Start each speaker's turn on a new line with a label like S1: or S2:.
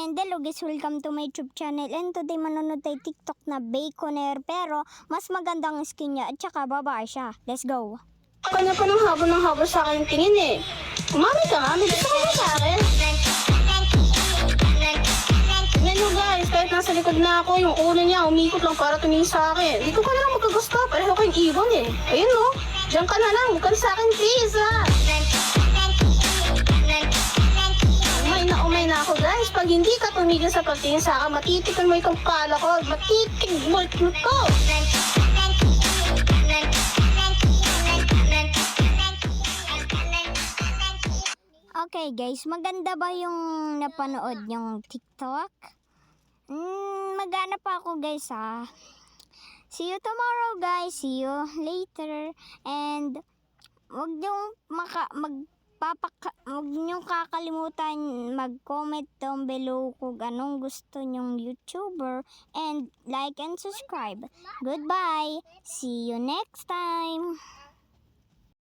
S1: And hello guys, welcome to my YouTube channel. And today manonood tayo TikTok na Baconair, pero mas magandang skin niya at saka babae siya. Let's go!
S2: Kanya pa ng haba sa akin tingin eh. Umami ka nga, may gusto ka ba sa akin? Tingnan nyo guys, kahit nasa likod na ako, yung ulo niya umikot lang para tumingin sa akin. Dito ka na lang magkagusto, pareho kayong ibon eh. Ayun no, diyan ka na lang, huwag ka sa akin please ha. Umay na ako guys, pag hindi ka tumigil sa pagtingin sa akin, matitikan mo itong pala ko, matitig mo ito.
S1: Okay guys, maganda ba yung napanood yung TikTok? Magana pa ako guys ha. See you tomorrow guys, see you later. And wag niyong kakalimutan mag-comment down below kung anong gusto nyong YouTuber, and like and subscribe. Goodbye, see you next time.